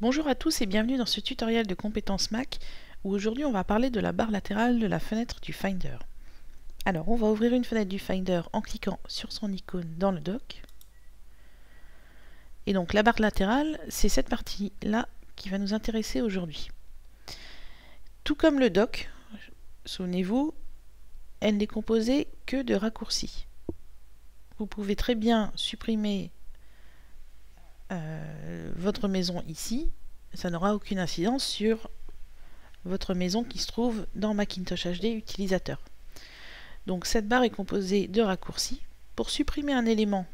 Bonjour à tous et bienvenue dans ce tutoriel de compétences Mac où aujourd'hui on va parler de la barre latérale de la fenêtre du Finder. Alors on va ouvrir une fenêtre du Finder en cliquant sur son icône dans le dock. Et donc la barre latérale, c'est cette partie-là qui va nous intéresser aujourd'hui. Tout comme le dock, souvenez-vous, elle n'est composée que de raccourcis. Vous pouvez très bien supprimer votre maison ici, ça n'aura aucune incidence sur votre maison qui se trouve dans Macintosh HD utilisateur. Donc cette barre est composée de raccourcis. Pour supprimer un élément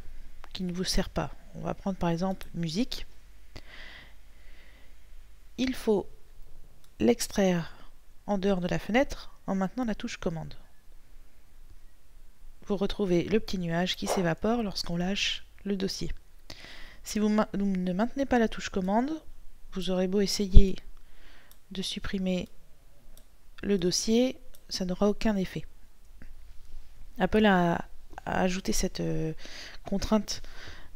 qui ne vous sert pas, on va prendre par exemple musique, il faut l'extraire en dehors de la fenêtre en maintenant la touche commande. Vous retrouvez le petit nuage qui s'évapore lorsqu'on lâche le dossier. Si vous ne maintenez pas la touche commande, vous aurez beau essayer de supprimer le dossier, ça n'aura aucun effet. Apple a ajouté cette contrainte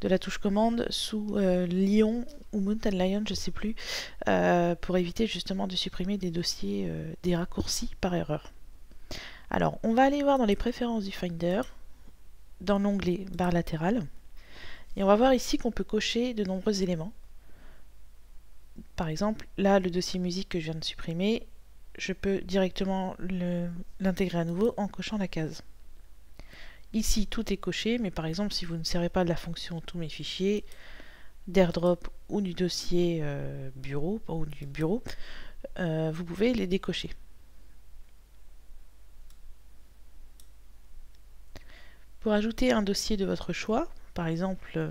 de la touche commande sous Lion ou Mountain Lion, je ne sais plus, pour éviter justement de supprimer des dossiers, des raccourcis par erreur. Alors, on va aller voir dans les préférences du Finder, dans l'onglet barre latérale. Et on va voir ici qu'on peut cocher de nombreux éléments. Par exemple, là, le dossier musique que je viens de supprimer, je peux directement l'intégrer à nouveau en cochant la case. Ici, tout est coché, mais par exemple, si vous ne servez pas de la fonction tous mes fichiers, d'AirDrop ou du dossier bureau, vous pouvez les décocher. Pour ajouter un dossier de votre choix, par exemple,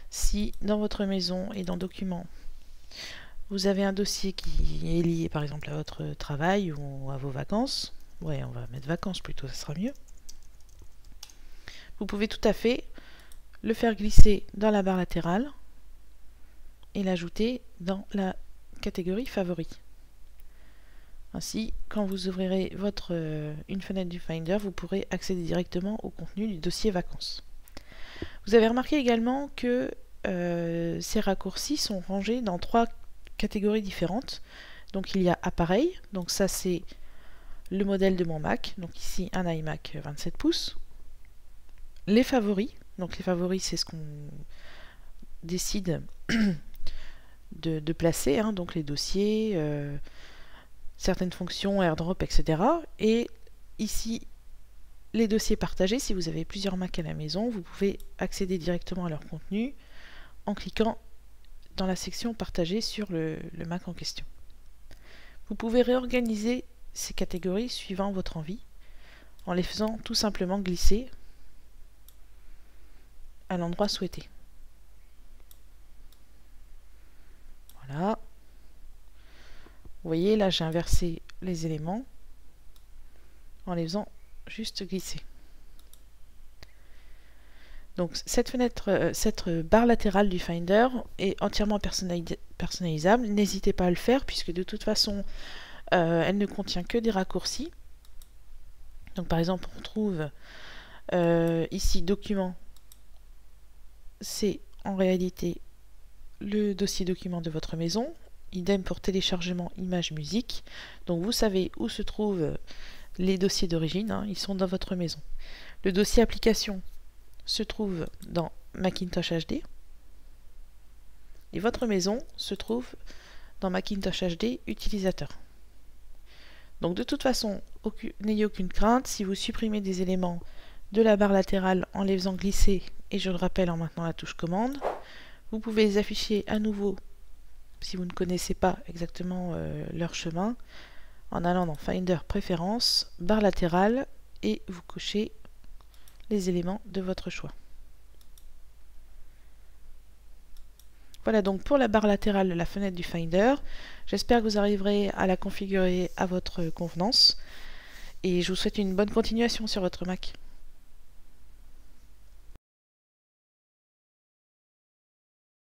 si dans votre maison et dans Documents, vous avez un dossier qui est lié par exemple à votre travail ou à vos vacances, ouais, on va mettre vacances plutôt, ça sera mieux. Vous pouvez tout à fait le faire glisser dans la barre latérale et l'ajouter dans la catégorie favoris. Ainsi, quand vous ouvrirez une fenêtre du Finder, vous pourrez accéder directement au contenu du dossier vacances. Vous avez remarqué également que ces raccourcis sont rangés dans trois catégories différentes. Donc il y a appareil, donc ça c'est le modèle de mon Mac, donc ici un iMac 27 pouces. Les favoris, donc les favoris c'est ce qu'on décide de placer, hein, donc les dossiers, certaines fonctions, AirDrop, etc. Et ici, les dossiers partagés, si vous avez plusieurs Mac à la maison, vous pouvez accéder directement à leur contenu en cliquant dans la section partagée sur le Mac en question. Vous pouvez réorganiser ces catégories suivant votre envie en les faisant tout simplement glisser à l'endroit souhaité. Voilà. Vous voyez, là j'ai inversé les éléments en les faisant juste glisser. Donc cette barre latérale du Finder est entièrement personnalisable. N'hésitez pas à le faire puisque de toute façon elle ne contient que des raccourcis. Donc par exemple on trouve ici document, c'est en réalité le dossier document de votre maison. Idem pour téléchargement image musique. Donc vous savez où se trouvent les dossiers d'origine, hein, ils sont dans votre maison. Le dossier application se trouve dans Macintosh HD et votre maison se trouve dans Macintosh HD utilisateur. Donc de toute façon, n'ayez aucune crainte, si vous supprimez des éléments de la barre latérale en les faisant glisser, et je le rappelle en maintenant la touche commande, vous pouvez les afficher à nouveau si vous ne connaissez pas exactement leur chemin, en allant dans Finder Préférences, barre latérale, et vous cochez les éléments de votre choix. Voilà donc pour la barre latérale de la fenêtre du Finder. J'espère que vous arriverez à la configurer à votre convenance, et je vous souhaite une bonne continuation sur votre Mac.